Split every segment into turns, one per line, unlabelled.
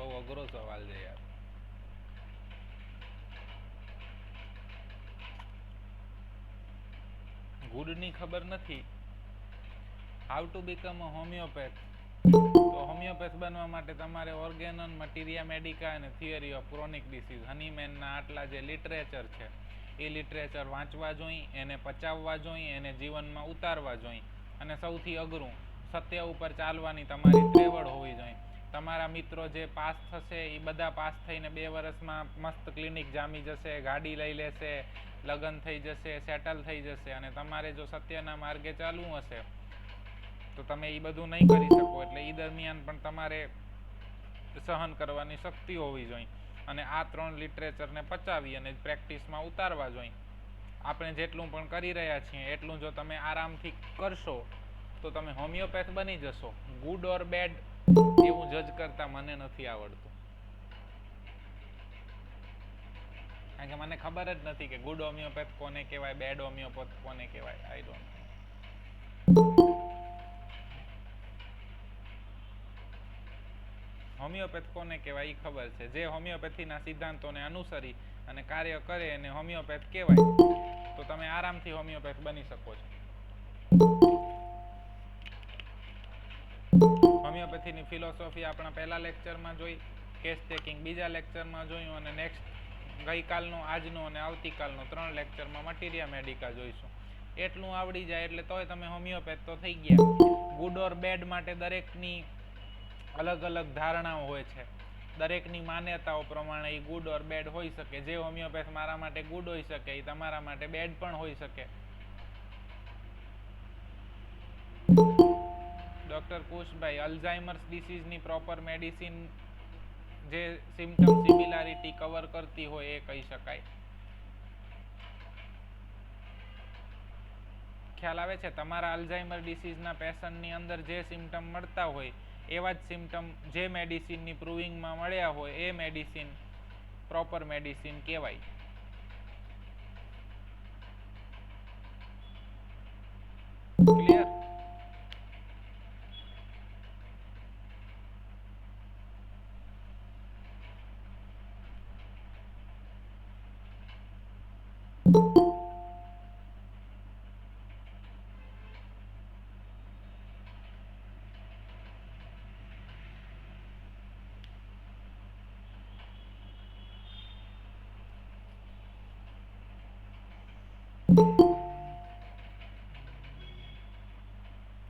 બહુ અઘરો સવાલ છે યાર. ગુડની ખબર નથી. How to become a homeopath. તો હોમિયોપેથ બનવા માટે તમારે ઓર્ગેનન, મટીરિયા મેડિકા અને થિયરી ઓફ ક્રોનિક ડિસીઝ હનીમેનના આટલા જે લિટરેચર છે એ લિટરેચર વાંચવા જોઈએ, એને પચાવવા જોઈએ, એને જીવનમાં ઉતારવા જોઈએ. અને સૌથી અઘરું, સત્ય ઉપર ચાલવાની તમારી ત્રેવડ હોવી જોઈએ. તમારા મિત્રો જે પાસ થશે એ બધા પાસ થઈને 2 વર્ષમાં મસ્ત ક્લિનિક જામી જશે, ગાડી લઈ લેશે, લગ્ન થઈ જશે, સેટલ થઈ જશે. અને તમારે જો સત્યના માર્ગે ચાલવું હશે તો તમે એ બધું નહીં કરી શકો. એટલે એ દરમિયાન પણ તમારે સહન કરવાની શક્તિ હોવી જોઈએ. અને આ 3 લિટરેચરને પચાવી અને પ્રેક્ટિસમાં ઉતારવા જોઈએ. આપણે જેટલું પણ કરી રહ્યા છીએ એટલું જો તમે આરામથી કરશો તો તમે હોમિયોપેથ બની જશો. ગુડ ઓર બેડ એવું જજ કરતા મને નથી આવડતું. કારણ કે મને ખબર જ નથી કે ગુડ હોમિયોપેથ કોને કહેવાય, બેડ હોમિયોપેથ કોને કહેવાય. I don't know. હોમિયોપેથ કોને કહેવાય એ ખબર છે. જે હોમિયોપેથીના સિદ્ધાંતોને અનુસરી અને કાર્ય કરે એને હોમિયોપેથ કહેવાય. તો તમે આરામથી હોમિયોપેથ બની શકો છો. હોમિયોપેથીની ફિલોસોફી આપણા પહેલા લેક્ચરમાં જોઈ, કેસ ટેકિંગ બીજા લેક્ચરમાં જોયું, અને નેક્સ્ટ ગઈકાલનો, આજનો અને આવતીકાલનો 3 લેક્ચરમાં મટીરિયા મેડિકા જોઈશું. એટલું આવડી જાય એટલે તોય તમે હોમિયોપેથ તો થઈ ગયા. ગુડ ઓર બેડ માટે દરેકની અલગ અલગ ધારણાઓ હોય છે. દરેકની માન્યતાઓ પ્રમાણે એ ગુડ ઓર બેડ હોઈ શકે. જે હોમિયોપેથ મારા માટે ગુડ હોઈ શકે એ તમારા માટે બેડ પણ હોઈ શકે. ડોક્ટર કુશભાઈ, અલ્ઝાઇમર્સ ડિસીઝની પ્રોપર મેડિસિન જે સિમ્પટમ સિમિલારિટી કવર કરતી હોય એ કહી શકાય. ખ્યાલ આવે છે? તમારા અલ્ઝાઇમર ડિસીઝના પેશન્ટની અંદર જે સિમ્પટમ મળતા હોય એવા જ સિમ્પટમ જે મેડિસિનની પ્રૂવિંગમાં મળ્યા હોય એ મેડિસિન પ્રોપર મેડિસિન કહેવાય. ક્લિયર?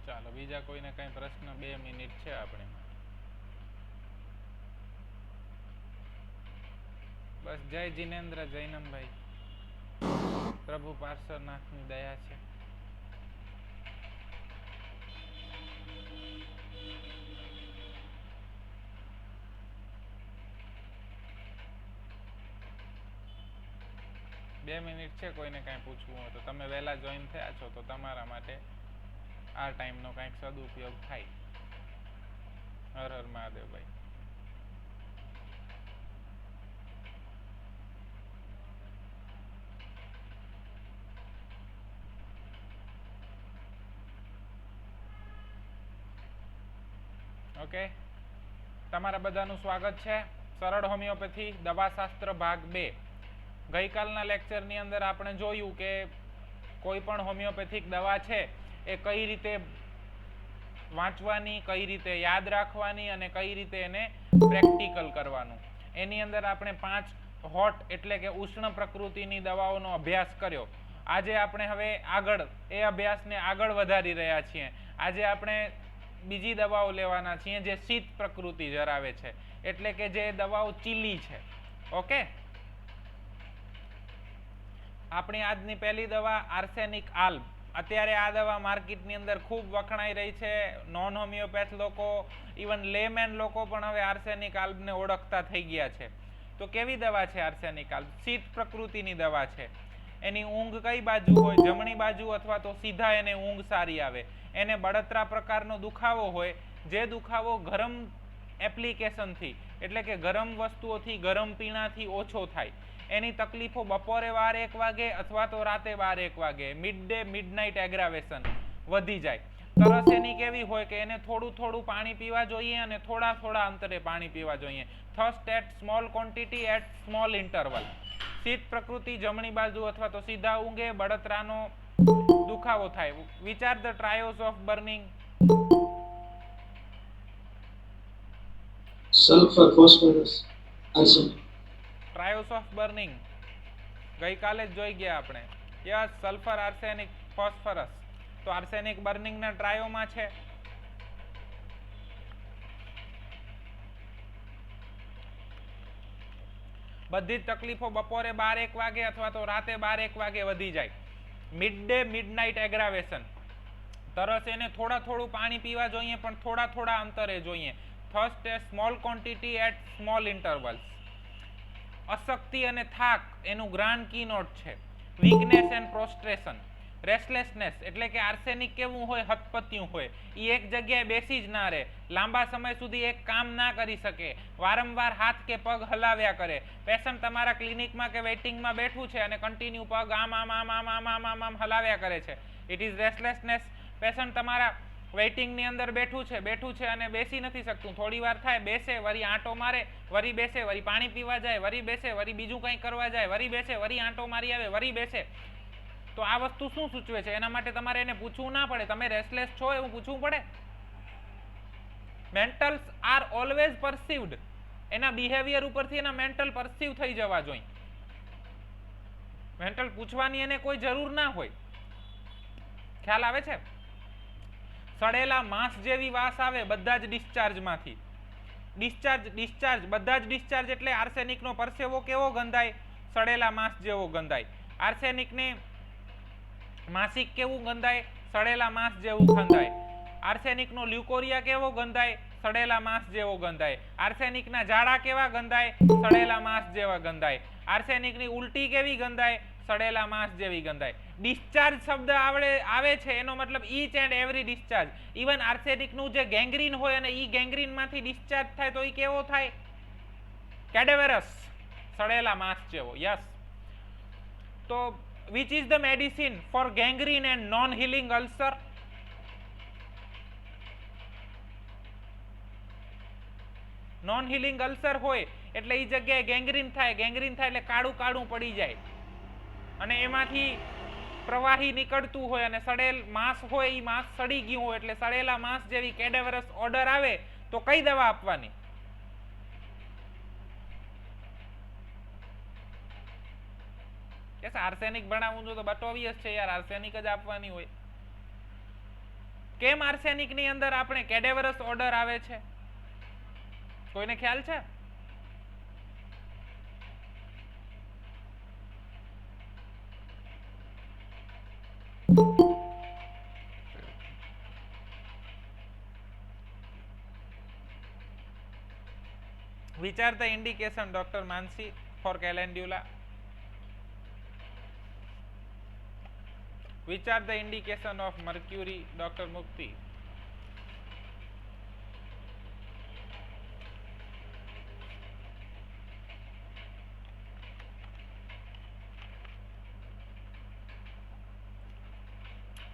ચાલો, બીજા કોઈને કઈ પ્રશ્ન? 2 મિનિટ છે આપણે. બસ, જય જિનેન્દ્ર, જૈનમભાઈ. પ્રભુ પાર્શ્વનાથની દયા છે. બે મિનિટ છે. કોઈને કાંઈ પૂછવું હોય તો તમે વહેલા જોઈન થયા છો તો તમારા માટે આ ટાઈમનો કંઈક સદુપયોગ થાય. હર હર મહાદેવભાઈ. ઓકે, તમારા બધાનું સ્વાગત છે. સરળ હોમિયોપેથી દવાશાસ્ત્ર ભાગ 2. ગઈકાલના લેક્ચરની અંદર આપણે જોયું કે કોઈ પણ હોમિયોપેથિક દવા છે એ કઈ રીતે વાંચવાની, કઈ રીતે યાદ રાખવાની અને કઈ રીતે એને પ્રેક્ટિકલ કરવાનું. એની અંદર આપણે 5 હોટ એટલે કે ઉષ્ણ પ્રકૃતિની દવાઓનો અભ્યાસ કર્યો. આજે આપણે હવે આગળ એ અભ્યાસને આગળ વધારી રહ્યા છીએ. આજે આપણે બીજી દવાઓ લેવાના છીએ જે શીત પ્રકૃતિ ધરાવે છે, એટલે કે જે દવાઓ ચીલી છે. ઓકે, આપણી આજની પહેલી દવા આર્સેનિક આલ્બ. અત્યારે આ દવા માર્કેટની અંદર ખૂબ વખણાઈ રહી છે. નોન હોમિયોપેથ લોકો, ઇવન લેમેન લોકો પણ હવે આર્સેનિક આલ્બને ઓળખતા થઈ ગયા છે. તો કેવી દવા છે આર્સેનિક આલ્બ? શીત પ્રકૃતિની દવા છે. એની ઊંઘ કઈ બાજુ હોય? જમણી બાજુ, અથવા તો સીધા એને ઊંઘ સારી આવે. એને બળતરા પ્રકારનો દુખાવો હોય, જે દુખાવો ગરમ એપ્લિકેશનથી એટલે કે ગરમ વસ્તુઓથી, ગરમ પીણાથી ઓછો થાય. એની તકલીફો બપોરે 12-1 વાગે અથવા તો રાતે 12-1 વાગે, મિડ ડે મિડનાઇટ એગ્રાવેશન વધી જાય. તરસ એની કેવી હોય કે એને થોડું થોડું પાણી પીવા જોઈએ અને થોડા થોડા અંતરે પાણી પીવા જોઈએ. Thirst at small quantity at small interval. શીત પ્રકૃતિ જમણી બાજુ અથવા તો સીધા ઊંઘે, બળતરાનો દુખાવો થાય. વિચાર the trios of burning.
Sulphur, phosphorus, arsenic.
Trios of burning ગઈકાલે જ જોઈ ગયા આપણે. Yes, sulphur, arsenic, phosphorus. તો આર્સેનિક બર્નિંગના ટ્રાયોમાં છે. બધી જ તકલીફો બપોરે 12-1 વાગે અથવા તો રાતે 12-1 વાગે વધી જાય. Midday midnight aggravation. તરસ એને થોડું પાણી પીવા જોઈએ પણ થોડા અંતરે જોઈએ. First a small quantity at small intervals. અશક્તિ અને થાક એનું ગ્રાન્ડ કી નોટ છે. Weakness and prostration. રેસ્ટલેસનેસ એટલે કે આર્સેનિક કેવું હોય, હતપત્યું હોય. એ એક જગ્યાએ બેસી જ ના રહે, લાંબા સમય સુધી એક કામ ના કરી શકે, વારંવાર હાથ કે પગ હલાવ્યા કરે. પેશન્ટ તમારા ક્લિનિકમાં કે વેઇટિંગમાં બેઠું છે અને કન્ટિન્યુ પગ આમ હલાવ્યા કરે છે. It is રેસ્ટલેસનેસ. પેશન્ટ તમારા વેઇટિંગની અંદર બેઠું છે અને બેસી નથી શકતું. થોડી વાર થાય, બેસે, વળી આંટો મારે, વળી બેસે, વળી પાણી પીવા જાય, વળી બેસે, વળી બીજું કંઈ કરવા જાય, વળી બેસે, વળી આંટો મારી આવે, વળી બેસે. તો આ વસ્તુ શું સૂચવે છે? એના માટે તમારે એને પૂછવું ના પડે, તમે રેસ્ટલેસ છો એવું પૂછવું પડે. મેન્ટલ્સ આર ઓલવેઝ પરસીવ્ડ. એના બિહેવિયર ઉપરથી એના મેન્ટલ પરસીવ થઈ જવા જોઈએ. મેન્ટલ પૂછવાની એને કોઈ જરૂર ના હોય. ખ્યાલ આવે છે? સડેલા માંસ જેવી વાસ આવે બધા જ ડિસ્ચાર્જમાંથી. ડિસ્ચાર્જ બધા જ ડિસ્ચાર્જ એટલે આર્સેનિકનો પરસેવો કેવો ગંધાય? સડેલા માંસ જેવો ગંધાય. આર્સેનિકને માસિક કેવું ગંધાય? સડેલા માંસ જેવું ગંધાય. આર્સેનિકનો લ્યુકોરિયા કેવો ગંધાય? સડેલા માંસ જેવો ગંધાય. આર્સેનિકના ઝાડા કેવા ગંધાય? સડેલા માંસ જેવા ગંધાય. આર્સેનિકની ઉલટી કેવી ગંધાય? સડેલા માંસ જેવી ગંધાય. ડિસ્ચાર્જ શબ્દ આવે છે એનો મતલબ each and every discharge. Even આર્સેનિકનું જે ગેંગ્રીન હોય અને ઈ ગેંગ્રીનમાંથી ડિસ્ચાર્જ થાય તો ઈ કેવો થાય? કેડેવરસ, સડેલા માંસ જેવો. યસ. તો which is the medicine for gangrene and non healing ulcer? Non healing ulcer હોય એટલે એ જગ્યાએ ગેંગ્રીન થાય. ગેંગ્રીન થાય એટલે કાળું કાળું પડી જાય અને એમાંથી પ્રવાહી નીકળતું હોય અને સડેલ માંસ હોય, એ માંસ સડી ગયું હોય એટલે સડેલા માંસ જેવી કેડેવરસ ઓર્ડર આવે તો કઈ દવા આપવાની? આર્સેનિક ભણાવું છું તો બટ ઓબ્વિયસ છે યાર, આર્સેનિક જ આપવાની હોય. કેમ આર્સેનિક ની અંદર આપણે કેડેવરસ ઓર્ડર આવે છે? કોઈને ખ્યાલ છે? વિચાર the indication doctor Mansi for calendula. વિચાર the indication of mercury doctor Mukti.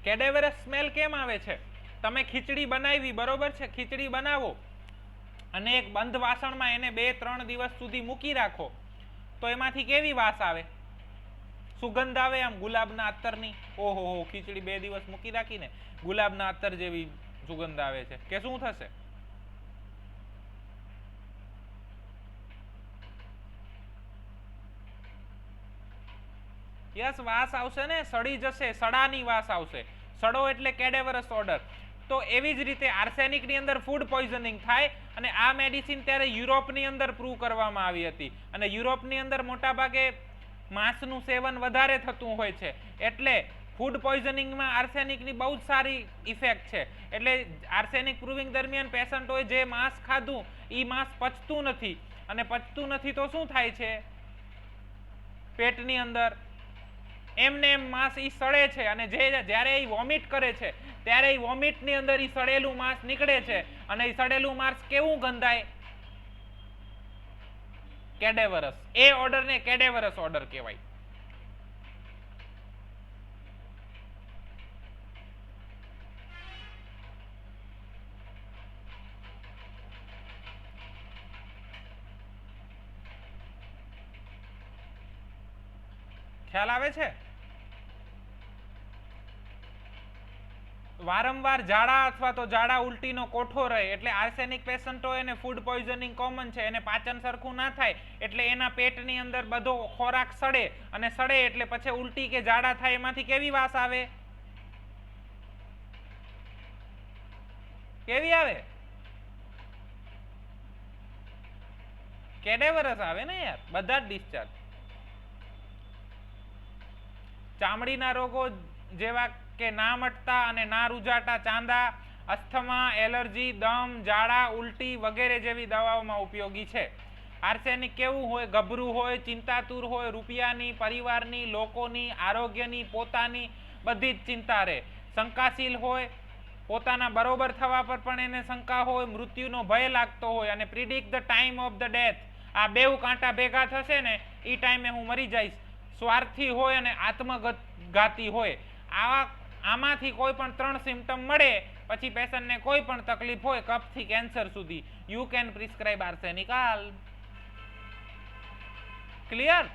Cadaverous smell કેમ આવે છે? તમે ખીચડી બનાવી, બરોબર છે, ખીચડી બનાવો અને એક બંધ વાસણમાં એને 2-3 દિવસ સુધી મૂકી રાખો તો એમાંથી કેવી વાસ આવે? સુગંધ આવે આમ ગુલાબના અત્તરની. ઓહો, ખીચડી 2 દિવસ મૂકી રાખીને ગુલાબના અત્તર જેવી સુગંધ આવે છે કે શું થશે? યસ, વાસ આવશે ને, સડી જશે, સડાની વાસ આવશે. સડો એટલે કેડેવરસ ઓર્ડર. તો એવી જ રીતે આર્સેનિકની અંદર ફૂડ પોઈઝનિંગ થાય અને આ મેડિસિન ત્યારે યુરોપની અંદર પ્રૂવ કરવામાં આવી હતી અને યુરોપની અંદર મોટાભાગે માંસનું સેવન વધારે થતું હોય છે એટલે ફૂડ પોઈઝનિંગમાં આર્સેનિકની બહુ જ સારી ઇફેક્ટ છે. એટલે આર્સેનિક પ્રૂવિંગ દરમિયાન પેશન્ટોએ જે માંસ ખાધું એ માંસ પચતું નથી અને પચતું નથી તો શું થાય છે? પેટની અંદર એમને એમ માંસ ઈ સડે છે અને જ્યારે એ વોમિટ કરે છે ત્યારે એ વોમિટની અંદર ઈ સડેલું માંસ નીકળે છે અને એ સડેલું માંસ કેવું ગંધાય? કેડેવરસ. એ ઓર્ડરને કેડેવરસ ઓર્ડર કહેવાય. ખ્યાલ આવે છે? વારંવાર ઝાડા અથવા તો ઝાડા ઉલટીનો કોઠો રહે એટલે આર્સેનિક પેશન્ટ હોય અને ફૂડ પોઈઝનિંગ કોમન છે, એને પાચન સરખું ના થાય એટલે એના પેટની અંદર બધો ખોરાક સડે અને સડે એટલે પછી ઉલટી કે ઝાડા થાય એમાંથી કેવી વાસ આવે? કેવી આવે? કેડેવરસ આવે ને યાર, બધા જ ડિસ્ચાર્જ. ચામડીના રોગો જેવા કે ના મટતા અને ના રૂજાતા ચાંદા, અસ્થમા, એલર્જી, દમ, ઝાડા, ઉલટી વગેરે જેવી દવાઓમાં ઉપયોગી છે. આર્સેનિક કેવું હોય? ગભરું હોય, ચિંતાતુર હોય, રૂપિયાની, પરિવારની, લોકોની, આરોગ્યની, પોતાની બધી જ ચિંતા રહે. શંકાશીલ હોય, પોતાના બરોબર થવા પર પણ એને શંકા હોય, મૃત્યુનો ભય લાગતો હોય અને predict the time of the death. આ બેઉ કાંટા ભેગા થશે ને એ ટાઈમે હું મરી જઈશ. સ્વાર્થી હોય અને આત્મઘાતી હોય. આમાંથી કોઈ પણ 3 સિમ્ટમ મળે પછી પેશન્ટને કોઈ પણ તકલીફ હોય, કફથી કેન્સર સુધી, you can prescribe arsenic alb. Clear?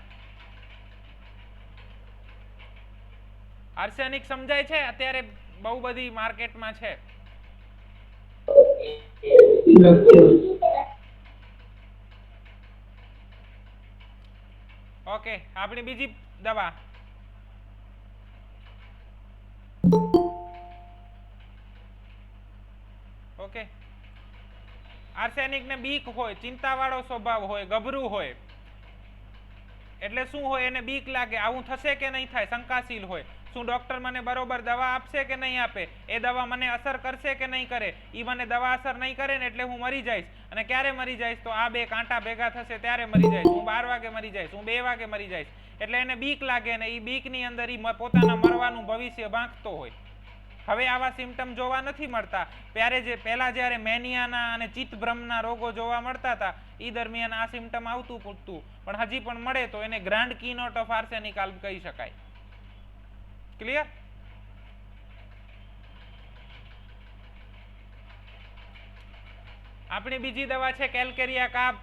Arsenic સમજાય છે? અત્યારે બહુ બધી માર્કેટમાં છે. ઓકે, આપણી બીજી દવા. ઓકે, આર્સેનિક ને બીક હોય, ચિંતાવાળો સ્વભાવ હોય, ગભરું હોય. એટલે શું હોય? એને બીક લાગે, આવું થશે કે નહીં થાય, શંકાશીલ હોય. શું ડોક્ટર મને બરોબર દવા આપશે કે નહીં આપે? એ દવા મને અસર કરશે કે નહીં કરે? એ મને દવા અસર નહીં કરે ને એટલે હું મરી જઈશ. અને ક્યારે મરી જઈશ? તો આ બે કાંટા ભેગા થશે ત્યારે મરી જઈશ. હું 12 વાગે મરી જઈશ, હું 2 વાગે મરી જઈશ. એટલે એને બીક લાગે ને એ બીકની અંદર એ પોતાના મરવાનું ભવિષ્ય બાંધતો હોય. હવે આવા સિમ્ટમ જોવા નથી મળતા. પહેલા જ્યારે મેનિયાના અને ચિત્તભ્રમના રોગો જોવા મળતા હતા એ દરમિયાન આ સિમ્ટમ આવતું પૂરતું, પણ હજી પણ મળે તો એને ગ્રાન્ડ કીનોટ ઓફ આર્સેનિક આલ્બ કહી શકાય. ક્લિયર? આપણી બીજી દવા છે કેલ્કેરિયા કાબ.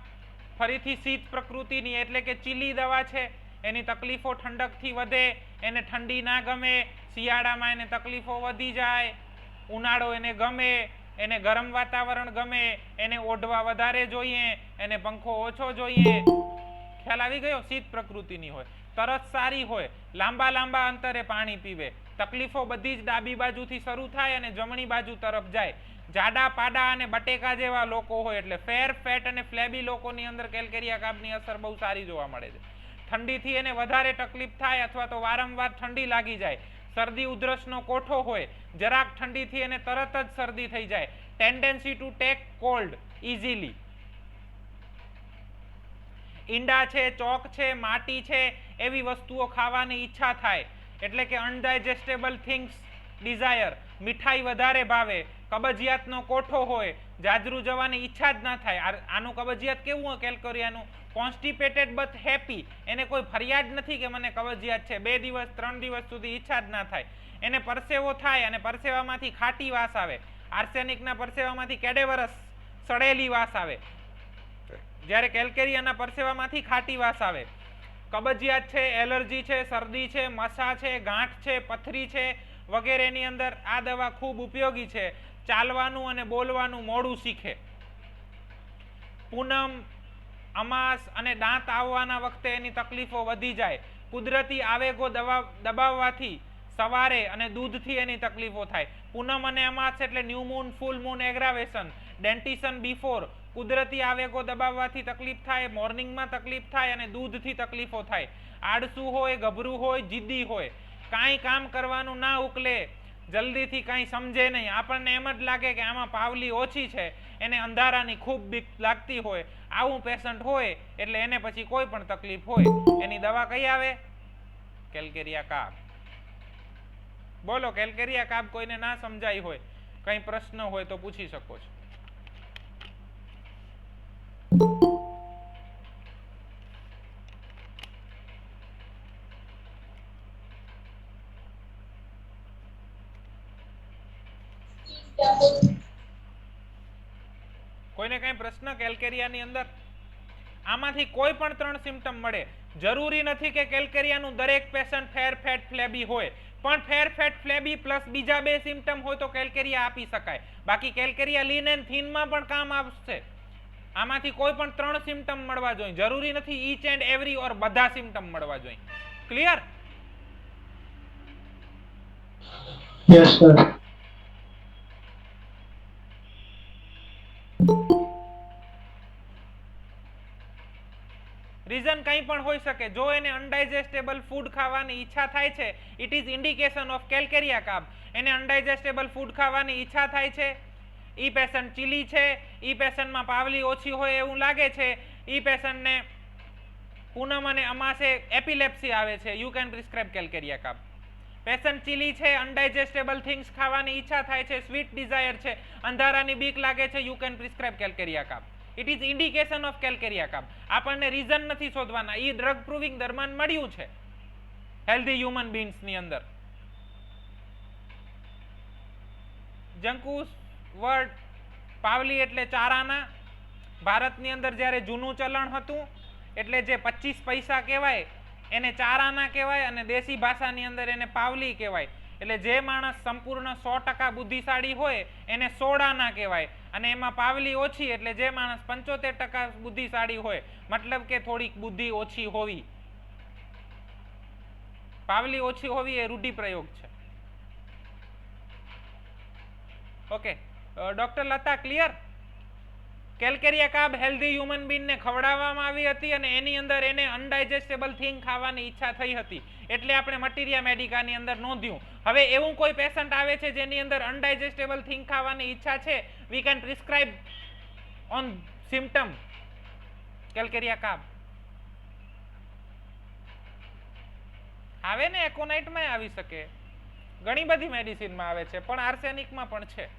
ફરીથી શીત પ્રકૃતિની એટલે કે ચીલી દવા છે. એની તકલીફો ઠંડકથી વધે, એને ઠંડી ના ગમે, શિયાળામાં એને તકલીફો વધી જાય, ઉનાળો એને ગમે, એને ગરમ વાતાવરણ ગમે, એને ઓઢવા વધારે જોઈએ, એને પંખો ઓછો જોઈએ. ખ્યાલ આવી ગયો? શીત પ્રકૃતિની હોય, તરસ સારી હોય, લાંબા લાંબા અંતરે પાણી પીવે, તકલીફો બધી જ ડાબી બાજુથી શરૂ થાય અને જમણી બાજુ તરફ જાય. જાડા પાડા અને બટેકા જેવા લોકો હોય એટલે ફેર, ફેટ અને ફ્લેબી લોકોની અંદર કેલ્કેરિયા કાબની અસર બહુ સારી જોવા મળે છે. ઠંડીથી એને વધારે તકલીફ થાય અથવા તો વારંવાર ઠંડી લાગી જાય. શરદી ઉધરસનો કોઠો હોય, જરાક ઠંડીથી એને તરત જ શરદી થઈ જાય. Tendency to take cold easily. ઈંડા છે, ચોક છે, માટી છે એવી વસ્તુઓ ખાવાની ઈચ્છા થાય એટલે કે અનડાયજેસ્ટેબલ થિંગ્સ ડિઝાયર. મીઠાઈ વધારે ભાવે, કબજિયાતનો કોઠો હોય, જાજરૂ જવાની ઈચ્છા જ ના થાય. આનું કબજિયાત કેવું હોય? કેલ્કેરિયાનું કોન્સ્ટિપેટેડ બટ હેપી. એને કોઈ ફરિયાદ નથી કે મને કબજિયાત છે. 2 દિવસ 3 દિવસ સુધી ઈચ્છા જ ના થાય. એને પરસેવો થાય અને પરસેવામાંથી ખાટી વાસ આવે. આર્સેનિકના પરસેવામાંથી કેડેવરસ સડેલી વાસ આવે, જ્યારે કેલ્કેરિયાના પરસેવામાંથી ખાટી વાસ આવે. કબજિયાત છે, એલર્જી છે, શરદી છે, મસા છે, ગાંઠ છે, પથરી છે વગેરેની અંદર આ દવા ખૂબ ઉપયોગી છે. ચાલવાનું અને બોલવાનું મોડું શીખે. પૂનમ, અમાસ અને દાંત આવવાના વખતે એની તકલીફો વધી જાય. કુદરતી આવેગો દબાવવાથી સવારે અને દૂધથી એની તકલીફો થાય. પૂનમ અને અમાસ એટલે new moon, full moon, aggravation, dentition before. કુદરતી આવેગો દબાવવાથી તકલીફ થાય, મોર્નિંગમાં તકલીફ થાય અને દૂધથી તકલીફો થાય. આળસુ હોય, ગભરું હોય, જિદ્દી હોય, કાંઈ કામ કરવાનું ના ઉકલે, જલ્દીથી કાંઈ સમજે નહીં, આપણને એમ જ લાગે કે આમાં પાવલી ઓછી છે, એને અંધારાની ખૂબ બીક લાગતી હોય, આવું પેશન્ટ હોય એટલે એને પછી કોઈ પણ તકલીફ હોય એની દવા કઈ આવે? કેલ્કેરિયા કાબ. બોલો, કેલ્કેરિયા કાબ કોઈને ના સમજાય હોય, કંઈ પ્રશ્ન હોય તો પૂછી શકો છો. કોઈને કઈ પ્રશ્ન કેલ્કેરિયાની અંદર? આમાંથી કોઈ પણ 3 સિમ્ટમ મળે, જરૂરી નથી કે કેલ્કેરિયાનું દરેક પેશન્ટ ફેર ફેટ ફ્લેબી હોય, પણ ફેર ફેટ ફ્લેબી પ્લસ બીજા બે સિમ્ટમ હોય તો કેલ્કેરિયા આપી શકાય. બાકી કેલ્કેરિયા લીન એન્ડ થીનમાં પણ કામ આવશે. આમાંથી કોઈ પણ 3 સિમ્ટમ મળવા જોઈએ. જરૂરી નથી ઈચ એન્ડ એવરી ઓર બધા સિમ્ટમ મળવા જોઈએ. ક્લિયર?
Yes, sir.
રીઝન કંઈ પણ હોઈ શકે. જો એને અનડાઇજેસ્ટેબલ ફૂડ ખાવાની ઈચ્છા થાય છે, it is indication of calcarea કાબ. એને અનડાઇજેસ્ટેબલ ફૂડ ખાવાની ઈચ્છા થાય છે, ઈ પેશન્ટ ચીલી છે, ઈ પેશન્ટમાં પાવલી ઓછી હોય એવું લાગે છે, ઈ પેશન્ટને પૂનમ અને અમાસે એપિલેપ્સી આવે છે, you can prescribe calcarea carb. Patient chilly છે, અનડાઇજેસ્ટેબલ થિંગ્સ ખાવાની ઈચ્છા થાય છે, સ્વીટ ડિઝાયર છે, અંધારાની બીક લાગે છે, you can prescribe calcarea carb. It is indication of calcarea carb. આપણને રીઝન નથી શોધવાના. ઈ ડ્રગ પ્રૂવિંગ દરમિયાન મળ્યું છે હેલ્ધી હ્યુમન બીંગ્સની અંદર. જંકુસ વર્ડ પાવલી એટલે ચારાના. ભારતની અંદર જ્યારે જૂનું ચલણ હતું એટલે જે 25 પૈસા કહેવાય એને ચારાના કહેવાય, અને દેશી ભાષાની અંદર એને પાવલી કહેવાય. એટલે જે માણસ સંપૂર્ણ 100% બુદ્ધિશાળી હોય એને સોડાના કહેવાય, અને એમાં પાવલી ઓછી એટલે જે માણસ 75% બુદ્ધિશાળી હોય, મતલબ કે થોડીક બુદ્ધિ ઓછી હોવી. પાવલી ઓછી હોવી એ રૂઢિપ્રયોગ છે. Okay doctor Lata, clear? Calcarea carb healthy human બીંગને ખવડાવવામાં આવી હતી અને એની અંદર એને અનડાઇજેસ્ટેબલ થિંગ ખાવાની ઈચ્છા થઈ હતી, એટલે આપણે મટીરિયા મેડિકાની અંદર નોંધ્યું. હવે એવું કોઈ પેશન્ટ આવે છે જેની અંદર અનડાઇજેસ્ટેબલ થિંગ ખાવાની ઈચ્છા છે, we can prescribe on symptom calcarea કાબ. આવે ને એકોનાઇટમાં આવી શકે, ઘણી બધી મેડિસિનમાં આવે છે, પણ આર્સેનિકમાં પણ છે.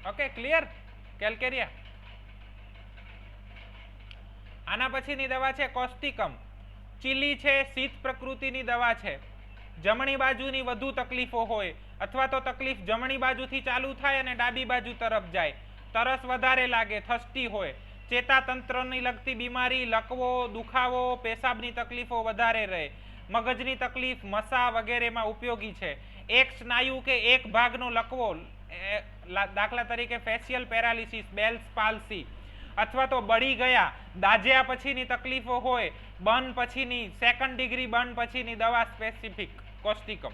Okay, clear? કેલ્કેરિયા. આના પછીની દવા છે કોસ્ટિકમ. ચીલી છે, શીત પ્રકૃતિની દવા છે. જમણી બાજુની વધુ તકલીફો હોય અથવા તો તકલીફ જમણી બાજુથી ચાલુ થાય અને ડાબી બાજુ તરફ જાય, તરસ વધારે લાગે, થસ્ટી હોય, ચેતાતંત્રની લગતી બીમારી, લકવો, દુખાવો, પેશાબની તકલીફો વધારે રહે, મગજની તકલીફ, મસા વગેરેમાં ઉપયોગી છે. એક સ્નાયુ કે એક ભાગનો લકવો, દાખલા તરીકે ફેશિયલ પેરાલિસિસ, બેલ્સ પાલ્સી, અથવા તો બળી ગયા, દાઝ્યા પછીની તકલીફો હોય, બર્ન પછીની, સેકન્ડ ડિગ્રી બર્ન પછીની દવા સ્પેસિફિક કોસ્ટિકમ.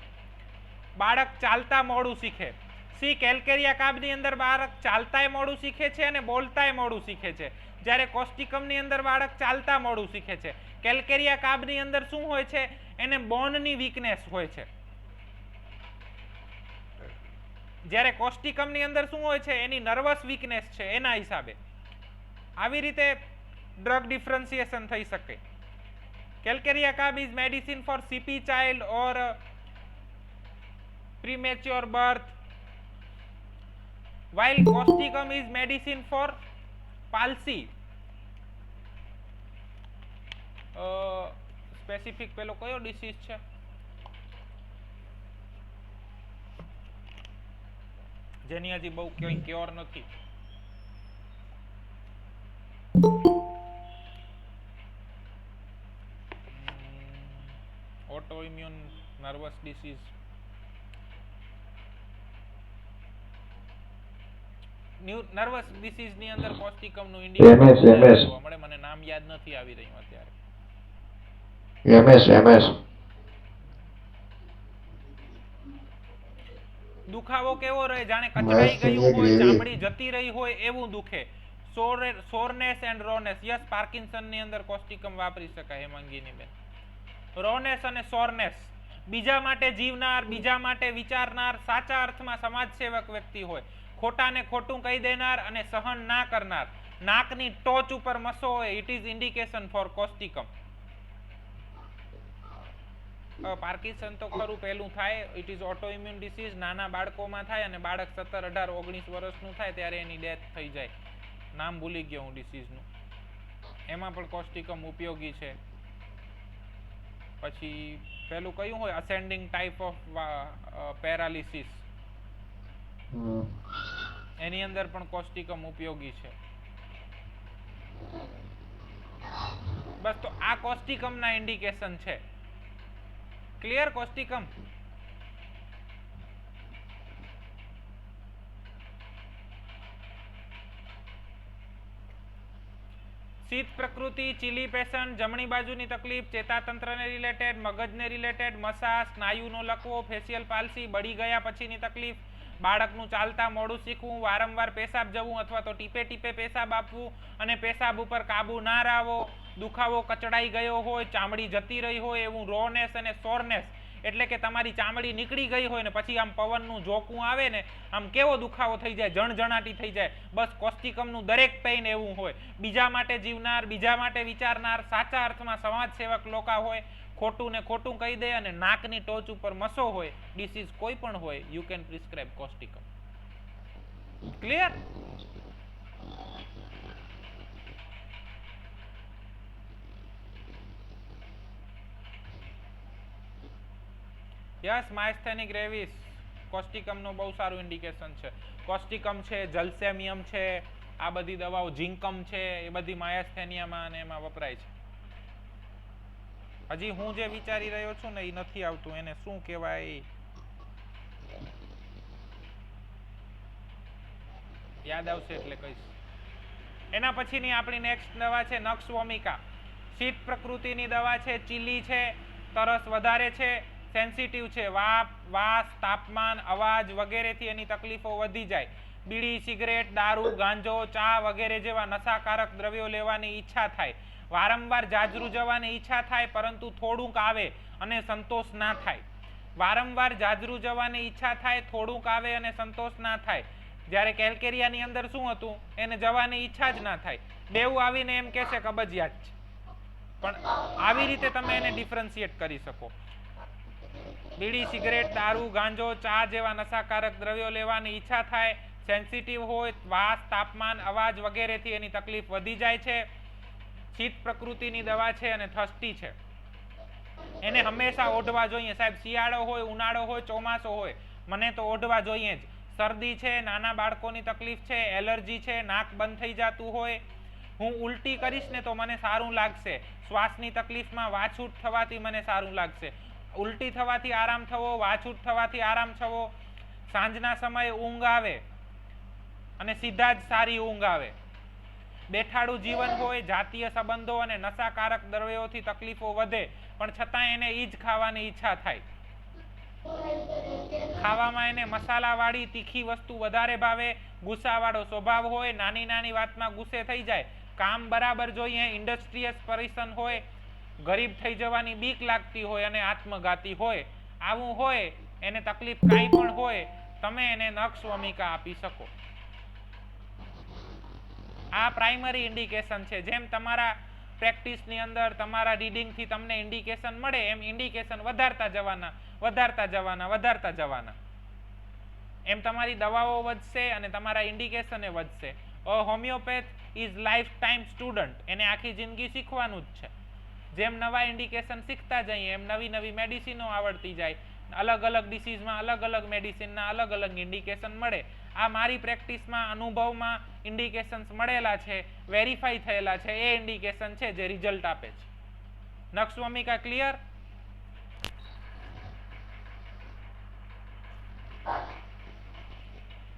બાળક ચાલતા મોડું શીખે. સી કેલ્કેરિયા કાબની અંદર બાળક ચાલતાય મોડું શીખે છે અને બોલતાય મોડું શીખે છે, જ્યારે કોસ્ટિકમની અંદર બાળક ચાલતા મોડું શીખે છે. કેલ્કેરિયા કાબની અંદર શું હોય છે? એને બોનની વીકનેસ હોય છે, જ્યારે કોસ્ટિકમની અંદર શું હોય છે? એની નર્વસ વીકનેસ છે. એના હિસાબે આવી રીતે ડ્રગ ડિફરન્સિએશન થઈ શકે. Calcarea carb is medicine for CP child or premature birth, while causticum is medicine for palsy. Specific પેલો કયો ડિસીઝ છે? જેની હજી બહુ કંઈ ક્યોર નથી. Auto immune nervous disease. Nervous disease ની અંદર કોસ્ટિકમ નું ઇન્ડિકેશન જોવા મળે. મને નામ યાદ નથી આવી રહ્યું અત્યારે.
MS.
દુખાવો કેવો રહે? જાણે કચડાઈ ગયું હોય, ચામડી જતી રહી હોય એવું દુખે. સોરનેસ એન્ડ રોનેસ. યસ, પાર્કિન્સન ની અંદર કોસ્ટિકમ વાપરી શકાય હેમાંગીની બેન. રોનેસ અને સોરનેસ. બીજા માટે જીવનાર, બીજા માટે વિચારનાર, સાચા અર્થમાં સમાજસેવક વ્યક્તિ હોય, ખોટાને ખોટું કહી દેનાર અને સહન ના કરનાર, નાકની ટોચ ઉપર મસો હોય, it is indication for causticum. Parkinson તો ખરું પહેલું થાય, it is autoimmune disease. નાના બાળકોમાં થાય અને બાળક 17, 18, 19 વર્ષનું થાય ત્યારે એની ડેથ થઈ જાય. નામ ભૂલી ગયો હું ડિસીઝનું. એમાં પણ કોસ્ટિકમ ઉપયોગી છે. પછી પેલું કયું હોય? અસેન્ડિંગ ટાઈપ ઓફ પેરાલિસિસ,
હમ.
એની અંદર પણ કોસ્ટિકમ ઉપયોગી છે. બસ તો આ કોસ્ટિકમ ના ઇન્ડિકેશન છે. ક્લિયર? કોસ્ટિકમ શીત પ્રકૃતિ, ચીલી પેશન્ટ, જમણી બાજુની તકલીફ, ચેતાતંત્રને રિલેટેડ, મગજને રિલેટેડ, મસા, સ્નાયુનો લકવો, ફેશિયલ પાલ્સી, બળી ગયા પછીની તકલીફ, બાળકનું ચાલતા મોડું શીખવું, વારંવાર પેશાબ જવું અથવા તો ટીપે ટીપે પેશાબ આપવું અને પેશાબ ઉપર કાબુ ના રાવો, દુખાવો કચડાઈ ગયો હોય, ચામડી જતી રહી હોય એવું રોનેસ અને સોરનેસ, એટલે કે તમારી ચામડી નીકળી ગઈ હોય ને પછી આમ પવનનું ઝોકું આવે ને આમ કેવો દુખાવો થઈ જાય, જણજણાટી થઈ જાય, બસ કોસ્ટિકમનું દરેક પેઇન એવું હોય. બીજા માટે જીવનાર, બીજા માટે વિચારનાર, સાચા અર્થમાં સમાજ સેવક લોકો હોય, ખોટું ને ખોટું કહી દે અને નાકની ટોચ ઉપર મસો હોય, ડિસીઝ કોઈ પણ હોય, you can prescribe causticum. Clear? Yes, myasthenic gravis કોસ્ટિકમનું બહુ સારું ઇન્ડિકેશન છે. કોસ્ટિકમ છે, જલ્સેમિયમ છે, આ બધી દવાઓ, ઝિંકમ છે, એ બધી માયસ્થેનિયામાં અને એમાં વપરાય છે. હજી હું જે વિચારી રહ્યો છું ને એ નથી આવતું, એને શું કહેવાય, યાદ આવશે એટલે કહીશ. એના પછીની આપણી નેક્સ્ટ દવા છે નક્ષ-વોમિકા. શીત પ્રકૃતિની દવા છે, ચીલી છે, તરસ વધારે છે, સેન્સિટિવ છે, વાસ, તાપમાન, અવાજ વગેરેથી એની તકલીફો વધી જાય. બીડી, સિગરેટ, દારૂ, ગાંજો, ચા વગેરે જેવા નશાકારક દ્રવ્યો લેવાની ઈચ્છા થાય. વારંવાર જાજરૂ જવાની ઈચ્છા થાય પરંતુ થોડુંક આવે અને સંતોષ ના થાય. વારંવાર જાજરૂ જવાની ઈચ્છા થાય, થોડુંક આવે અને સંતોષ ના થાય. જ્યારે કેલ્કેરિયાની અંદર શું હતું, એને જવાની ઈચ્છા જ ના થાય, બેવ આવીને એમ કહેશે કબજિયાત છે. પણ આવી રીતે તમે એને ડિફરન્શિએટ કરી શકો. બીડી, સિગરેટ, દારૂ, ગાંજો, ચા જેવા નશાકારક દ્રવ્યો લેવાની ઈચ્છા થાય, સેન્સિટિવ હોય, વાસ, તાપમાન, અવાજ વગેરેથી એની તકલીફ વધી જાય છે. શીત પ્રકૃતિની દવા છે અને થસ્ટી છે. એને હંમેશા ઓઢવા જોઈએ સાહેબ, શિયાળો હોય, ઉનાળો હોય, ચોમાસો હોય, મને તો ઓઢવા જોઈએ જ. શરદી છે, નાના બાળકોની તકલીફ છે, એલર્જી છે, નાક બંધ થઈ જતું હોય, હું ઉલટી કરીશ ને તો મને સારું લાગશે, શ્વાસની તકલીફમાં વાછૂટ થવાથી મને સારું લાગશે, ઉલટી થવાથી આરામ થવો, વાછૂટ થવાથી આરામ થવો, સાંજના સમયે ઊંઘ આવે અને સીધા જ સારી ઊંઘ આવે, બેઠાડું જીવન હોય, જાતીય સંબંધો અને નશાકારક દ્રવ્યોથી તકલીફો વધે પણ છતાં એને ઈ જ ખાવાની ઈચ્છા થાય. ખાવામાં એને મસાલાવાળી તીખી વસ્તુ વધારે ભાવે, ગુસ્સાવાળો સ્વભાવ હોય, નાની નાની વાતમાં ગુસ્સે થઈ જાય, કામ બરાબર જોઈએ, ઇન્ડસ્ટ્રીયસ પર્સન હોય, ગરીબ થઈ જવાની બીક લાગતી હોય અને આત્મઘાતી હોય, આવું હોય એને તકલીફ કાંઈ પણ હોય, તમે એને નક્ષ-વોમિકા આપી શકો. આ પ્રાઇમરી ઇન્ડિકેશન છે. જેમ તમારા પ્રેક્ટિસની અંદર તમારા રીડિંગથી તમને ઇન્ડિકેશન મળે એમ ઇન્ડિકેશન વધારતા જવાના, એમ તમારી દવાઓ વધશે અને તમારા ઇન્ડિકેશન વધશે. Homeopath is life time student, એને આખી જિંદગી શીખવાનું જ છે. જેમ નવા ઇન્ડિકેશન શીખતા જઈએ એમ નવી નવી મેડિસિનો આવડતી જાય, અલગ અલગ ડિસીઝમાં અલગ અલગ મેડિસિનના અલગ અલગ ઇન્ડિકેશન મળે. આ મારી પ્રેક્ટિસમાં, અનુભવમાં ઇન્ડિકેશન્સ મળેલા છે, વેરીફાઈ થયેલા છે, એ ઇન્ડિકેશન છે જે રિઝલ્ટ આપે છે. નક્ષ-વોમિકા clear?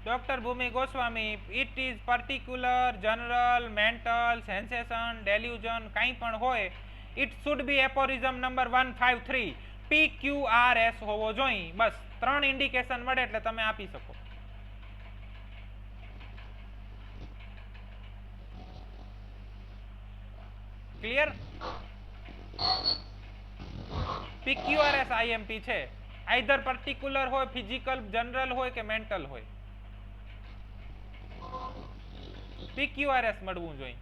Dr. Bhumi Goswami, it is particular, general, mental, sensation, delusion, કંઈ પણ હોય, it should be aphorism number 153, PQRS હોવો જોઈએ. બસ 3 ઇન્ડિકેશન મળે એટલે તમે આપી શકો. ક્લિયર? PQRS IMP છે, આઈધર પર્ટિક્યુલર હોય, ફિઝિકલ, જનરલ હોય કે મેન્ટલ હોય, PQRS મળવું જોઈએ.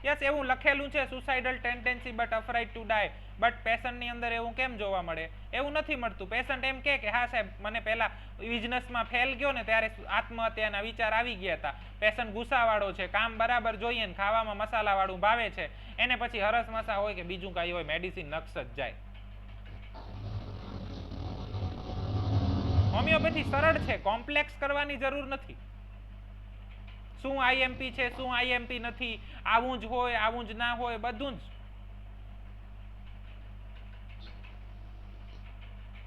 યસ, એવું લખેલું છે, suicidal tendency but afraid to die, but પેશન્ટની અંદર એવું કેમ જોવા મળે? એવું નથી મળતું. પેશન્ટ એમ કે હા સાહેબ મને પહેલા બિઝનેસમાં ફેલ ગયો ને ત્યારે આત્મહત્યાના વિચાર આવી ગયા હતા. પેશન્ટ ગુસ્સાવાળો છે, કામ બરાબર જોઈએ ને ખાવામાં મસાલાવાળું ભાવે છે, એને પછી હરસ મસા હોય કે બીજું કાંઈ હોય, મેડિસિન નક્ષ જ જાય. હોમિયોપેથી સરળ છે, કોમ્પ્લેક્સ કરવાની જરૂર નથી. શું આઈએમપી છે, શું આઈએમપી નથી, આવું જ હોય, આવું જ ના હોય, બધું જ.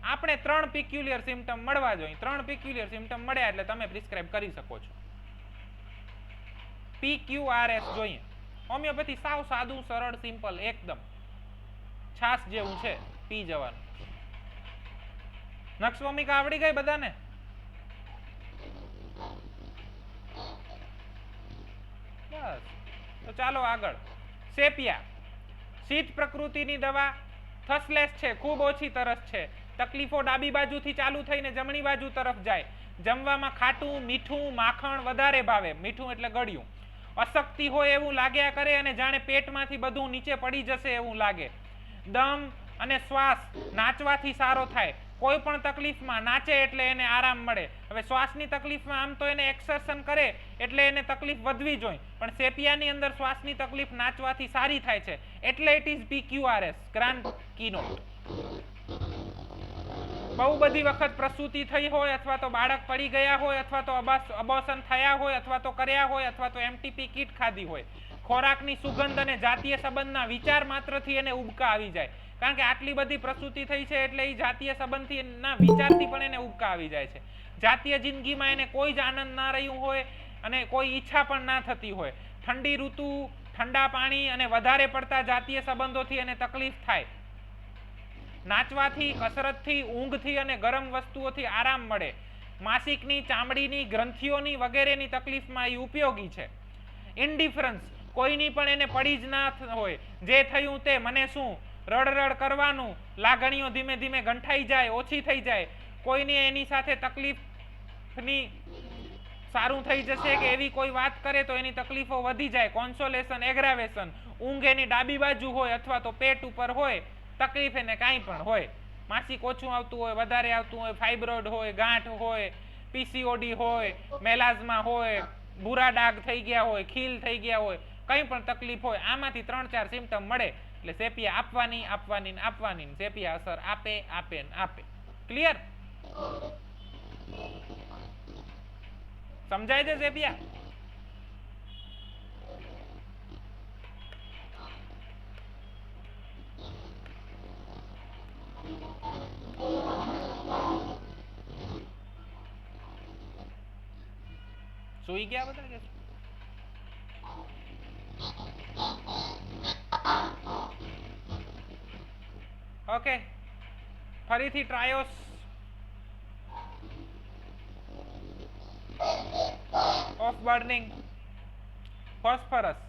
આપણે 3 પિક્યુલિયર સિમ્પટમ મળવા જોઈએ. 3 પિક્યુલિયર સિમ્પટમ મળ્યા એટલે તમે પ્રિસ્ક્રાઇબ કરી શકો છો. PQRS જોઈએ. હોમિયોપેથી સાવ સાદું, સરળ, સિમ્પલ, એકદમ છાસ જેવું છે, પી જવાનું. નક્ષભૂમિકા આવડી ગઈ બધાને? બસ, તો ચાલો આગળ. સેપિયા, શીત પ્રકૃતિની દવા, થસલેસ છે, ખૂબ ઓછી તરસ છે, તકલીફો ડાબી બાજુથી ચાલુ થઈને જમણી બાજુ તરફ જાય, જમવામાં ખાટું, મીઠું, માખણ વધારે ભાવે, મીઠું એટલે ગળ્યું, અશક્તિ હોય એવું લાગ્યા કરે અને જાણે પેટમાંથી બધું નીચે પડી જશે એવું લાગે, દમ અને શ્વાસ નાચવાથી સારો થાય, કોઈ પણ તકલીફમાં નાચે એટલે એને આરામ મળે. હવે શ્વાસની તકલીફમાં આમ તો એને એક્સર્શન કરે એટલે એને તકલીફ વધવી જોઈએ, પણ સેપિયાની અંદર શ્વાસની તકલીફ નાચવાથી સારી થાય છે, એટલે ઇટ ઇઝ PQRS, ગ્રાન્ડ કીનોટ. બહુ બધી વખત પ્રસૂતિ થઈ હોય અથવા તો બાળક પડી ગયા હોય અથવા તો અબોર્શન થયા હોય અથવા તો કર્યા હોય અથવા તો એમટીપી કીટ ખાધી હોય, ખોરાકની સુગંધ અને જાતીય સંબંધના વિચાર માત્રથી એને ઉબકા આવી જાય, કારણ કે આટલી બધી પ્રસૂતિ થઈ છે એટલે એ જાતીય સંબંધથી ના વિચારથી પણ એને ઉબકા આવી જાય છે. જાતીય જિંદગીમાં એને કોઈ જ આનંદ ના રહ્યું હોય અને કોઈ ઈચ્છા પણ ના થતી હોય, ઠંડી ઋતુ, ઠંડા પાણી અને વધારે પડતા જાતીય સંબંધોથી એને તકલીફ થાય, નાચવાથી, કસરતથી, ઊંઘથી અને ગરમ વસ્તુઓથી આરામ મળે, માસિકની, ચામડીની, ગ્રંથિઓની વગેરેની તકલીફમાં એ ઉપયોગી છે. ઇન્ડિફરન્સ, કોઈની પણ એને પડી જ ના હોય, જે થયું તે મને શું, રડ કરવાનું, લાગણીઓ ધીમે ધીમે ગંઠાઈ જાય, ઓછી થઈ જાય, કોઈને એની સાથે તકલીફની સારું થઈ જશે કે એવી કોઈ વાત કરે તો એની તકલીફો વધી જાય, કોન્સોલેશન, એગ્રાવેશન, ઊંઘ એની ડાબી બાજુ હોય અથવા તો પેટ ઉપર હોય, તકલીફ એને કાંઈ પણ હોય, માસિક ઓછું આવતું હોય, વધારે આવતું હોય, ફાઇબ્રોઇડ હોય, ગાંઠ હોય, પીસીઓડી હોય, મેલાઝમા હોય, ભૂરા ડાઘ થઈ ગયા હોય, ખીલ થઈ ગયા હોય, કંઈ પણ તકલીફ હોય, આમાંથી 3-4 સિમ્પટમ મળે એટલે સેપિયા આપવાની, સેપિયા અસર આપે. ક્લિયર? સમજાય છે સેપિયા? સુઈ ગયા બધા કે? ઓકે, ફરીથી trios. Of burning, phosphorus,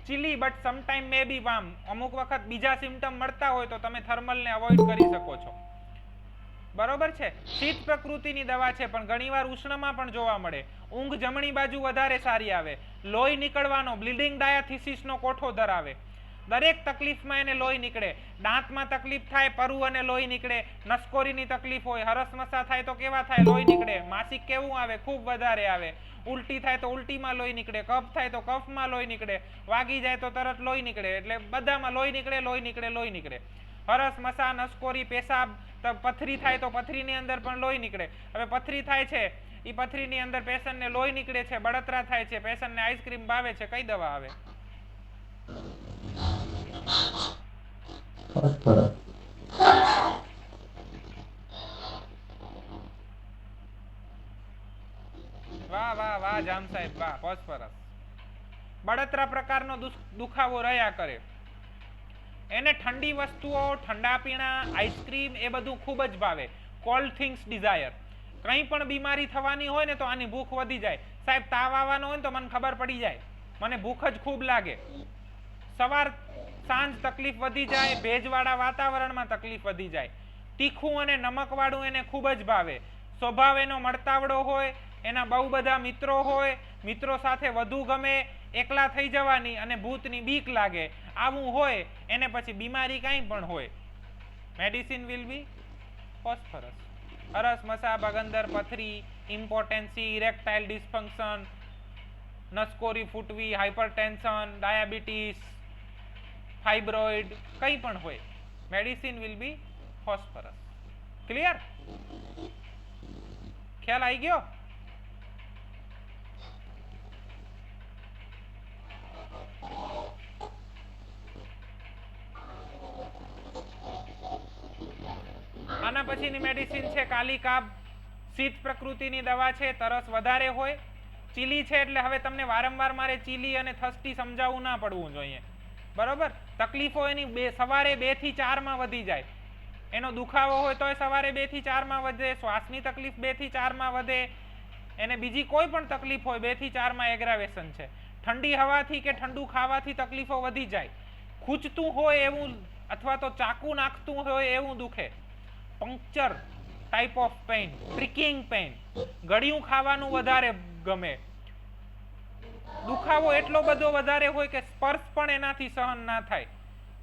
chilly but sometime may be warm. અમુક વખત બીજા સિમ્પટમ મળતા હોય તો તમે થર્મલને અવોઇડ કરી શકો છો. બરોબર છે. શીત પ્રકૃતિની દવા છે પણ ઘણીવાર ઉષ્ણમાં પણ જોવા મળે. ઊંઘ જમણી બાજુ વધારે સારી આવે, લોહી નીકળવાનો, બ્લીડિંગ ડાયાથીસિસનો કોઠો ધરાવે, દરેક તકલીફમાં એને લોહી નીકળે, દાંતમાં તકલીફ થાય, પરુ અને લોહી નીકળે, નસકોરીની તકલીફ હોય, હરસમસા થાય તો કેવા થાય, લોહી નીકળે, માસિક કેવું આવે, ખૂબ વધારે આવે, ઉલટી થાય તો ઉલટીમાં લોહી નીકળે, કફ થાય તો કફમાં લોહી નીકળે, વાગી જાય તો તરત લોહી નીકળે, એટલે બધામાં લોહી નીકળે. હરસ મસા, નસકોરી, પેશાબ, પથરી થાય તો પથરીની અંદર પણ લોહી નીકળે. હવે પથરી થાય છે, એ પથરીની અંદર પેશન્ટને લોહી નીકળે છે, બળતરા થાય છે, પેશન્ટને આઈસ્ક્રીમ ભાવે છે, કઈ દવા આવે? વાહ જામ સાહેબ, વાહ, ફોસ્ફરસ. બળતરા પ્રકારનો દુખાવો રહ્યા કરે, એને ઠંડી વસ્તુઓ, ઠંડા પીણા, આઈસ્ક્રીમ એ બધું ખૂબ જ ભાવે. Cold things desire. કંઈ પણ બીમારી થવાની હોય ને તો આની ભૂખ વધી જાય. સાહેબ તાવ આવવાનો હોય ને તો મને ખબર પડી જાય, મને ભૂખ જ ખૂબ લાગે. સવાર સાંજ તકલીફ વધી જાય, ભેજવાળા વાતાવરણમાં તકલીફ વધી જાય. તીખું અને નમકવાળું એને ખૂબ જ ભાવે. સ્વભાવ એનો મળતાવડો હોય, એના બહુ બધા મિત્રો હોય, મિત્રો સાથે વધુ ગમે, એકલા થઈ જવાની અને ભૂતની બીક લાગે, આવું હોય એને પછી બીમારી કાંઈ પણ હોય, મેડિસિન વિલ બી ફોસ્ફરસ. હરસ મસા, બગંદર, પથરી, ઇમ્પોટેન્સી, ઇરેક્ટાઇલ ડિસ્ફંક્શન, નસકોરી ફૂટવી, હાઇપરટેન્શન, ડાયાબિટીસ, ફાઇબ્રોઇડ, કંઈ પણ હોય, medicine will be phosphorus. Clear? ખ્યાલ આવી ગયો? આના પછીની મેડિસિન છે કાલિકાબ. શીત પ્રકૃતિની દવા છે, તરસ વધારે હોય. ચીલી છે એટલે હવે તમને વારંવાર મારે ચીલી અને થસ્ટી સમજાવવું ના પડવું જોઈએ, બરોબર? તકલીફો એની સવારે 2 થી 4 માં વધી જાય. એનો દુખાવો હોય તો સવારે 2 થી 4 માં વધે, શ્વાસની તકલીફ 2 થી 4 માં વધે, એને બીજી કોઈ પણ તકલીફ હોય 2 થી 4 માં એગ્રાવેશન છે. ઠંડી હવાથી કે ઠંડુ ખાવાથી તકલીફો વધી જાય. ખૂંચતું હોય એવું અથવા તો ચાકુ નાખતું હોય એવું દુખે. Puncture type of pain, pricking pain, ગળ્યું ખાવાનું વધારે ગમે, દુખાવો એટલો બધો વધારે હોય કે સ્પર્શ પણ એનાથી સહન ના થાય,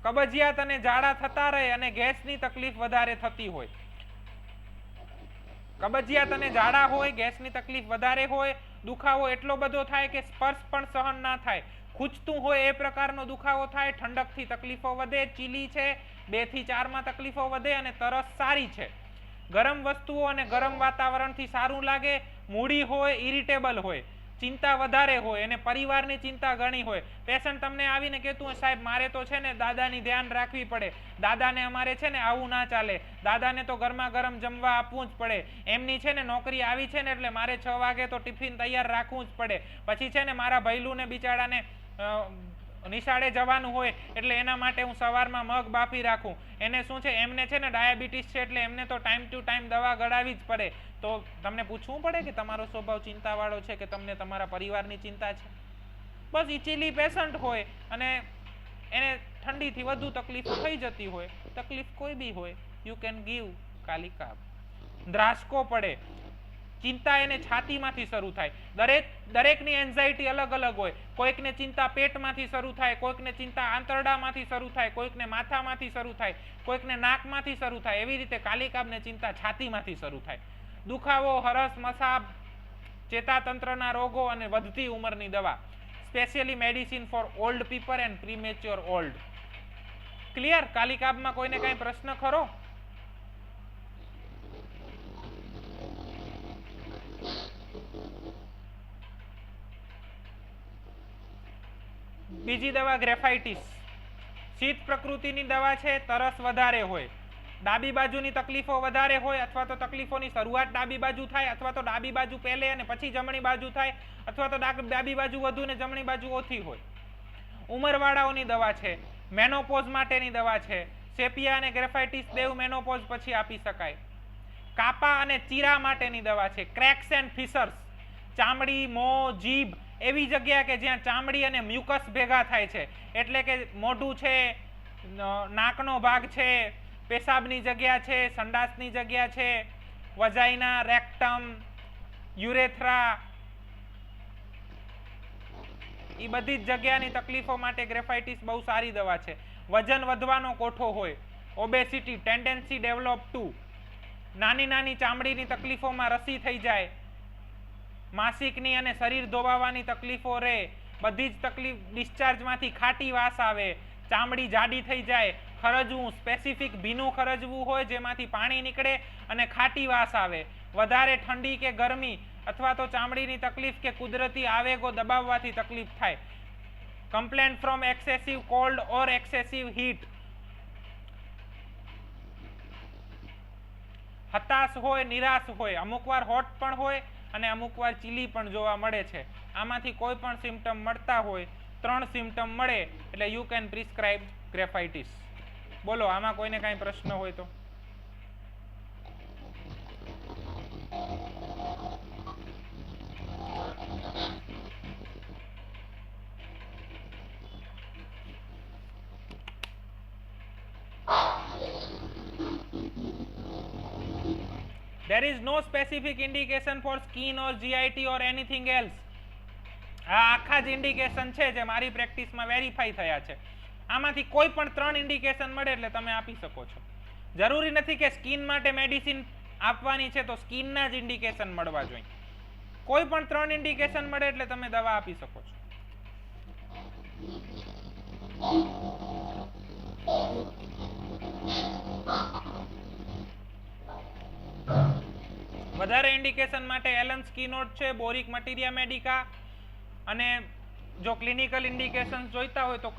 કબજિયાત અને ઝાડા થતા રહે અને ગેસની તકલીફ વધારે થતી હોય. કબજિયાત અને ઝાડા હોય, ગેસની તકલીફ વધારે હોય, દુખાવો એટલો બધો થાય કે સ્પર્શ પણ સહન ના થાય, ખૂંચતું હોય એ પ્રકારનો દુખાવો થાય, ઠંડકથી તકલીફો વધે, ચીલી છે 2 થી 4 માં તકલીફો વધે અને તરસ સારી છે. ગરમ વસ્તુઓ અને ગરમ વાતાવરણથી સારું લાગે, મૂડી હોય, ઇરિટેબલ હોય, ચિંતા વધારે હોય અને પરિવારની ચિંતા ઘણી હોય. પેશન્ટ તમને આવીને કહેતું હોય સાહેબ મારે તો છે ને દાદાની ધ્યાન રાખવી પડે, દાદાને અમારે છે ને આવું ના ચાલે, દાદાને તો ગરમા ગરમ જમવા આપવું જ પડે, એમની છે ને નોકરી આવી છે ને એટલે મારે 6 વાગે તો ટિફિન તૈયાર રાખવું જ પડે, પછી છે ને મારા ભૈલુને બિચારાને નિશાળે જવાનું હોય એટલે એના માટે હું સવારમાં મગ બાફી રાખું, એને શું છે એમને છે ને ડાયાબિટીસ છે એટલે એમને તો ટાઈમ ટુ ટાઈમ દવા ગળાવી જ પડે. તો તમને પૂછવું પડે કે તમારો સ્વભાવ ચિંતાવાળો છે કે તમને તમારા પરિવારની ચિંતા છે? બસ એ ચીલી પેશન્ટ હોય અને એને ઠંડીથી વધુ તકલીફ થઈ જતી હોય, તકલીફ કોઈ બી હોય, યુ કેન ગીવ કાલિકાબ. ધ્રાસકો પડે, ચિંતા એને છાતીમાંથી શરૂ થાય. દરેકની એન્ઝાઇટી અલગ અલગ હોય, કોઈકને ચિંતા પેટમાંથી શરૂ થાય, કોઈકને ચિંતા આંતરડામાંથી શરૂ થાય, કોઈકને માથામાંથી શરૂ થાય, કોઈકને નાકમાંથી શરૂ થાય, એવી રીતે કાલિકાબને ચિંતા છાતીમાંથી શરૂ થાય. દુખાવો, હરસ, મસાબ, ચેતાતંત્રના રોગો અને વધતી ઉંમરની દવા. Specially medicine for old people and premature old. Clear? કાલિકાબમાં કોઈને કાંઈ પ્રશ્ન ખરો? બીજી દવા ગ્રેફાઇટિસ. શીત પ્રકૃતિની દવા છે, તરસ વધારે હોય, ડાબી બાજુની તકલીફો વધારે હોય અથવા તો તકલીફોની શરૂઆત ડાબી બાજુ થાય અથવા તો ડાબી બાજુ પહેલે અને પછી જમણી બાજુ થાય અથવા તો ડાબી બાજુ વધુ ને જમણી બાજુ ઓછી હોય. ઉંમરવાળાઓની દવા છે, મેનોપોઝ માટેની દવા છે. સેપિયા અને ગ્રેફાઇટિસ બેવ મેનોપોઝ પછી આપી શકાય. કાપા અને ચીરા માટેની દવા છે, ક્રેક્સ એન્ડ ફિશર્સ. ચામડી, મોં, જીભ એવી જગ્યા કે જ્યાં ચામડી અને મ્યુકસ ભેગા થાય છે, એટલે કે મોઢું છે, નાકનો ભાગ છે, પેશાબની જગ્યા છે, સંડાસની જગ્યા છે, વજાઇના, રેક્ટમ, યુરેથ્રા, એ બધી જ જગ્યાની તકલીફો માટે ગ્રેફાઇટિસ બહુ સારી દવા છે. વજન વધવાનો કોઠો હોય, ઓબેસિટી, ટેન્ડન્સી ડેવલપ ટુ, નાની નાની ચામડીની તકલીફોમાં રસી થઈ જાય, માસિકની અને શરીર ધોવાવાની તકલીફો રહે, બધી જ તકલીફ, ડિસ્ચાર્જમાંથી ખાટી વાસ આવે, ચામડી જાડી થઈ જાય, ખરજવું, સ્પેસિફિક ભીનું ખરજવું હોય જેમાંથી પાણી નીકળે અને ખાટી વાસ આવે, વધારે ઠંડી કે ગરમી અથવા તો ચામડીની તકલીફ કે કુદરતી આવેગો દબાવવાથી તકલીફ થાય. Complaint from excessive cold or excessive heat. હતાશ હોય, નિરાશ હોય, અમુક વાર હોટ પણ હોય અને અમુક વાર ચીલી પણ જોવા મળે છે. આમાંથી કોઈ પણ સિમ્પટમ મળતા હોય, 3 સિમ્પટમ મળે એટલે યુ કેન પ્રિસ્ક્રાઇબ ગ્રેફાઇટિસ. બોલો, આમાં કોઈને કાંઈ પ્રશ્ન હોય તો? There is no specific indication for skin or GIT or anything else. આ આખા જ ઇન્ડિકેશન છે જે મારી પ્રેક્ટિસમાં વેરીફાઈ થયા છે. આમાંથી કોઈ પણ 3 ઇન્ડિકેશન મળે એટલે તમે આપી શકો છો. જરૂરી નથી કે સ્કિન માટે મેડિસિન આપવાની છે તો સ્કિનના જ ઇન્ડિકેશન મળવા જોઈએ. કોઈ પણ 3 ઇન્ડિકેશન મળે એટલે તમે દવા આપી શકો છો. વધારે ઇન્ડિકેશન માટે એલન સ્કીનોટ છે, બોરિક મટીરિયા મેડિકા, અને જો ક્લિનિકલ ઇન્ડિકેશન્સ જોઈતા હોય તો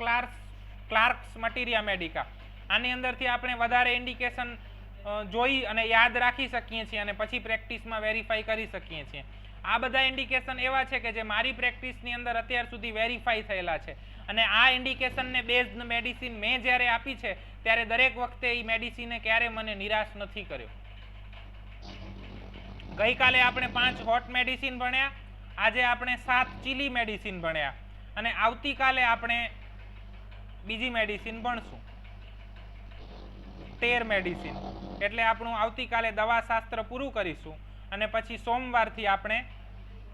ક્લાર્ક્સ મટીરિયા મેડિકા. આની અંદરથી આપણે વધારે ઇન્ડિકેશન જોઈ અને યાદ રાખી શકીએ છીએ અને પછી પ્રેક્ટિસમાં વેરીફાઈ કરી શકીએ છીએ. આ બધા ઇન્ડિકેશન એવા છે કે જે મારી પ્રેક્ટિસની અંદર અત્યાર સુધી વેરીફાઈ થયેલા છે, અને આ ઇન્ડિકેશનને બેઝડ મેડિસિન મેં જ્યારે આપી છે ત્યારે દરેક વખતે એ મેડિસિને ક્યારે મને નિરાશ નથી કર્યો. ગઈકાલે આપણે 5 હોટ મેડિસિન ભણ્યા, આજે આપણે 7 ચીલી મેડિસિન ભણ્યા, અને આવતીકાલે આપણે બીજી મેડિસિન ભણશું, 13 મેડિસિન. એટલે આપણું આવતીકાલે દવાશાસ્ત્ર પૂરું કરીશું અને પછી સોમવારથી આપણે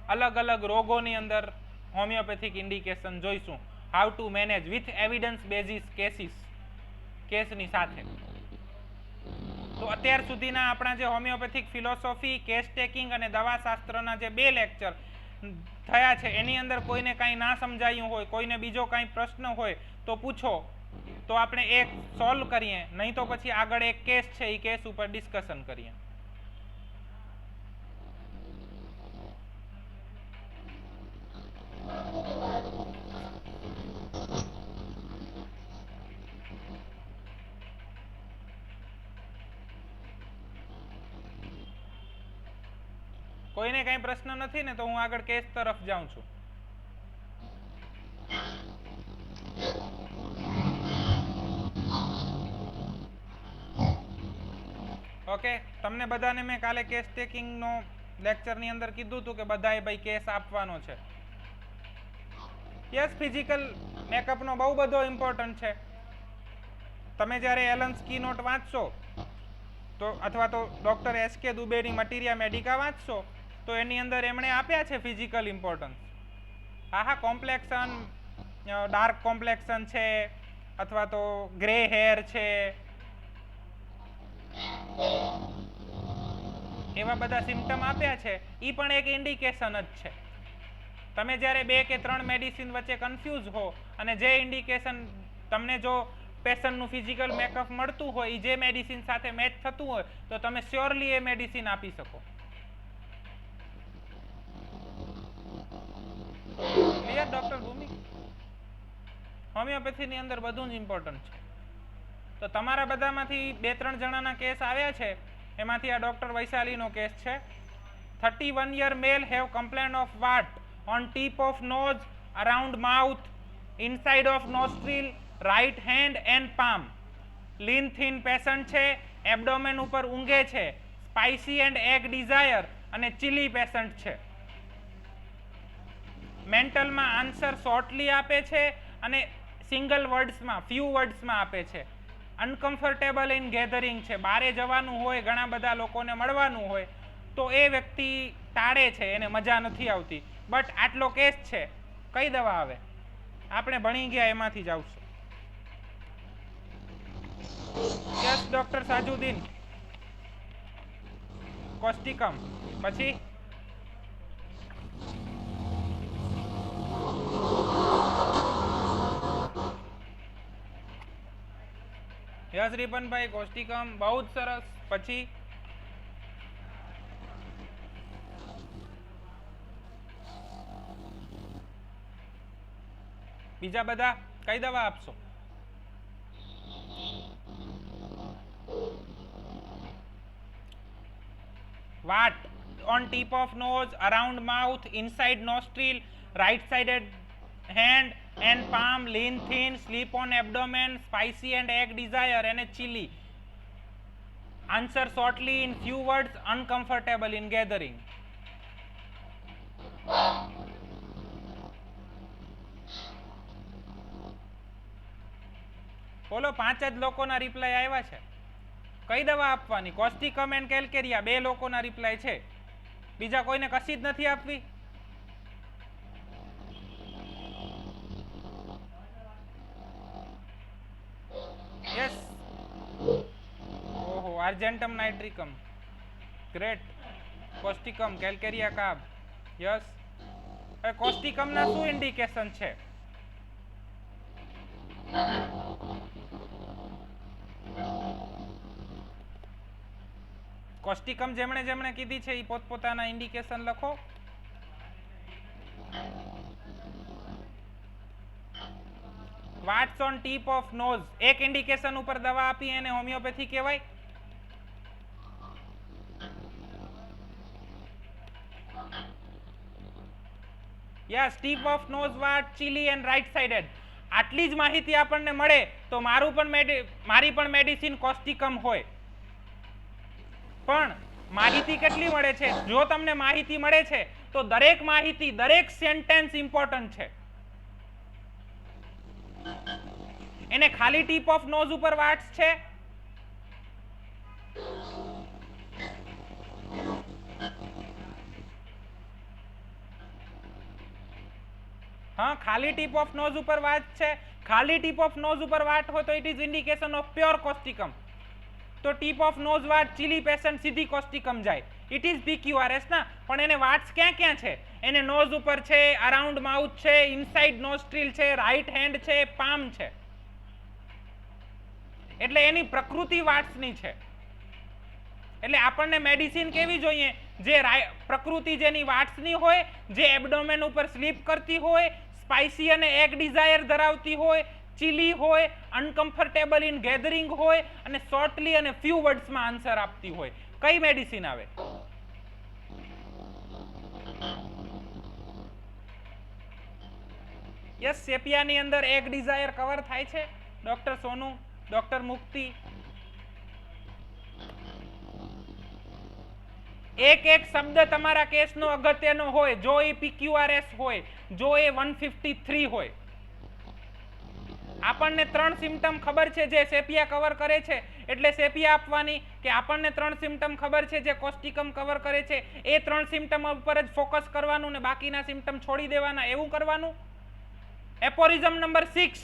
અલગ અલગ રોગોની અંદર હોમિયોપેથિક ઇન્ડિકેશન જોઈશું, how to manage with evidence basis કેસની સાથે. તો અત્યાર સુધીના આપણા જે હોમિયોપેથિક ફિલોસોફી, કેસ ટેકિંગ અને દવાશાસ્ત્રના જે 2 લેક્ચર થયા છે એની અંદર કોઈને કાંઈ ના સમજાયું હોય, કોઈને બીજો કાંઈ પ્રશ્ન હોય તો પૂછો, તો આપણે એક સોલ્વ કરીએ, નહીં તો પછી આગળ એક કેસ છે એ કેસ ઉપર ડિસ્કશન કરીએ. કોઈને કાંઈ પ્રશ્ન નથી ને તો હું આગળ કેસ તરફ જાઉં છું. ઓકે, તમને બધાને મેં કાલે કેસ ટેકિંગનો લેક્ચરની અંદર કીધું હતું કે બધાએ ભાઈ કેસ આપવાનો છે. યસ, ફિઝિકલ મેકઅપનો બહુ બધો ઇમ્પોર્ટન્ટ છે. તમે જ્યારે એલન સ્કીનોટ વાંચશો તો અથવા તો ડૉક્ટર એસ.કે. દુબેની મટીરિયા મેડિકા વાંચશો તો એની અંદર એમણે આપ્યા છે ફિઝિકલ ઇમ્પોર્ટન્સ. હા, કોમ્પ્લેક્શન, ડાર્ક કોમ્પ્લેક્શન છે અથવા તો ગ્રે હેર છે, એવા બધા સિમ્પટમ આપ્યા છે. એ પણ એક ઇન્ડિકેશન જ છે. તમે જ્યારે 2 કે 3 મેડિસિન વચ્ચે કન્ફ્યુઝ હો અને જે ઇન્ડિકેશન તમને જો પેશન્ટનું ફિઝિકલ મેકઅપ મળતું હોય એ જે મેડિસિન સાથે મેચ થતું હોય તો તમે શ્યોરલી એ મેડિસિન આપી શકો. ક્લિયર ડોક્ટર ભૂમિ? હોમિયોપેથીની અંદર બધું જ ઇમ્પોર્ટન્ટ છે. તો તમારા બધામાંથી 2-3 જણાના કેસ આવ્યા છે, એમાંથી આ ડોક્ટર વૈશાલીનો કેસ છે. 31-year male have complaint of what on tip of nose, around mouth, inside of nostril, right hand and palm. lean thin patient છે, એબ્ડોમેન ઉપર ઊંઘે છે, સ્પાઇસી એન્ડ એગ ડિઝાયર અને ચીલી પેશન્ટ છે. મેન્ટલમાં આન્સર શોર્ટલી આપે છે અને સિંગલ વર્ડ્સમાં, ફ્યુ વર્ડ્સમાં આપે છે. અનકમ્ફર્ટેબલ ઇન ગેધરિંગ છે, બહારે જવાનું હોય, ઘણા બધા લોકોને મળવાનું હોય તો એ વ્યક્તિ ટાળે છે, એને મજા નથી આવતી. બટ આટલો કેસ છે, કઈ દવા આવે? આપણે ભણી ગયા એમાંથી જ આવશે. Yes doctor સાજુદ્દીન. કોસ્ટિકમ પછી યસ રિપનભાઈ, કોસ્ટિકમ બહુ જ સરસ. પછી બીજા બધા કઈ દવા આપશો? What on tip of nose, around mouth, inside nostril, right sided hand and palm, lean thin, sleep on abdomen, spicy and egg desire and a chili. Answer shortly in few words, uncomfortable in gathering. બોલો, 5 જ લોકોના reply આવ્યા છે. કઈ દવા આપવાની? કોસ્ટિકમ and calcarea, 2 લોકોના reply છે. બીજા કોઈને કશી જ નથી આપવી? યસ. ઓહો, આર્જેન્ટમ નાઇટ્રિકમ, ગ્રેટ. કોસ્ટિકમ, calcarea કાબ, yes. હવે કોસ્ટિકમના શું ઇન્ડિકેશન છે? કોસ્ટિકમ જેમણે જેમણે કીધી છે એ પોતપોતાના ઇન્ડિકેશન લખો. વાટ્સ ઓન ટીપ ઓફ નોઝ, એક ઇન્ડિકેશન ઉપર દવા આપી એને હોમિયોપેથી કહેવાય. Yes, tip of nose wart, chilli and right sided. આટલી જ માહિતી આપણને મળે તો મારી પણ મેડિસિન કોસ્ટિકમ હોય. પણ માહિતી કેટલી મળે છે? જો તમને માહિતી મળે છે તો દરેક માહિતી, દરેક સેન્ટેન્સ ઇમ્પોર્ટન્ટ છે. એને ખાલી ટીપ ઓફ નોઝ ઉપર વાટ્સ છે. હા, ખાલી ટીપ ઓફ નોઝ ઉપર વાટ છે. ખાલી ટીપ ઓફ નોઝ ઉપર વાટ હોય તો it is indication of pure causticum. તો tip of nose wart chilly patient સીધી કોસ્ટિકમ જાય. ઇટ ઇઝ PQRS ના. પણ એને વાટ્સ ક્યાં ક્યાં છે? એને નોઝ ઉપર છે, અરાઉન્ડ માઉથ છે, ઇનસાઇડ નોસ્ટ્રીલ છે, રાઈટ હેન્ડ છે, પામ છે. એટલે એની પ્રકૃતિ વાટ્સની છે. એટલે આપણને મેડિસિન કેવી જોઈએ? જે પ્રકૃતિ જેની વાટ્સની હોય, જે એબડોમેન ઉપર સ્લીપ કરતી હોય, સ્પાઇસી અને એગ ડિઝાયર ધરાવતી હોય, ચીલી હોય, અનકમ્ફર્ટેબલ ઇન ગેધરિંગ હોય અને શોર્ટલી અને ફ્યુ વર્ડ્સમાં આન્સર આપતી હોય. કઈ મેડિસિન આવે? યસ, સેપિયાની અંદર એગ ડિઝાયર કવર થાય છે. ડોક્ટર સોનુ, ડોક્ટર મુક્તિ, એક એક શબ્દ તમારા કેસનો અગત્યનો હોય. જો એ PQRS હોય, જો એ 153 હોય. આપણને 3 સિમ્ટમ ખબર છે જે સેપિયા કવર કરે છે, એટલે સેપિયા આપવાની. કે આપણને 3 સિમ્ટમ ખબર છે જે કોસ્ટિકમ કવર કરે છે, એ 3 સિમ્ટમ ઉપર જ ફોકસ કરવાનું ને બાકીના સિમ્ટમ છોડી દેવાના, એવું કરવાનું. એપોરિઝમ નંબર 6,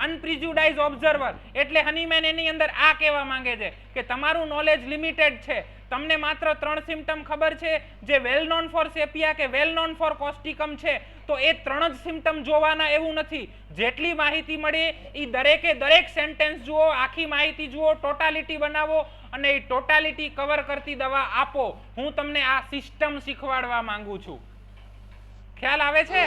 અનપ્રિજ્યુડાઇઝ ઓબ્ઝર્વર. એટલે હનીમેન એની અંદર આ કહેવા માંગે છે કે તમારું નોલેજ લિમિટેડ છે. તમને માત્ર 3 સિમ્ટમ ખબર છે જે વેલ નોન ફોર સેપિયા કે વેલ નોન ફોર કોસ્ટિકમ છે, તો એ 3 જ સિમ્ટમ જોવાના એવું નથી. જેટલી માહિતી મળે એ દરેકે દરેક સેન્ટેન્સ જુઓ, આખી માહિતી જુઓ, ટોટાલિટી બનાવો અને એ ટોટાલિટી કવર કરતી દવા આપો. હું તમને આ સિસ્ટમ શીખવાડવા માંગુ છું. ખ્યાલ આવે છે?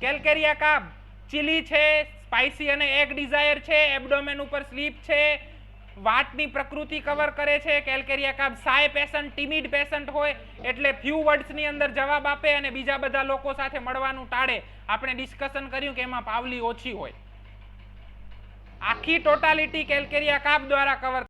કેલ્કેરિયા કાબ, ચીલી છે, સ્પાઇસી અને એગ ડિઝાયર છે, એબડોમેન ઉપર સ્લીપ છે, વાટની પ્રકૃતિ કવર કરે છે. કેલ્કેરિયા કાબ સાય પેશન્ટ, ટિમિડ પેશન્ટ હોય એટલે ફ્યુ વર્ડ્સની અંદર જવાબ આપે અને બીજા બધા લોકો સાથે મળવાનું ટાળે. આપણે ડિસ્કશન કર્યું કે એમાં પાવલી ઓછી હોય. આખી ટોટાલિટી કેલ્કેરિયા કાબ દ્વારા કવર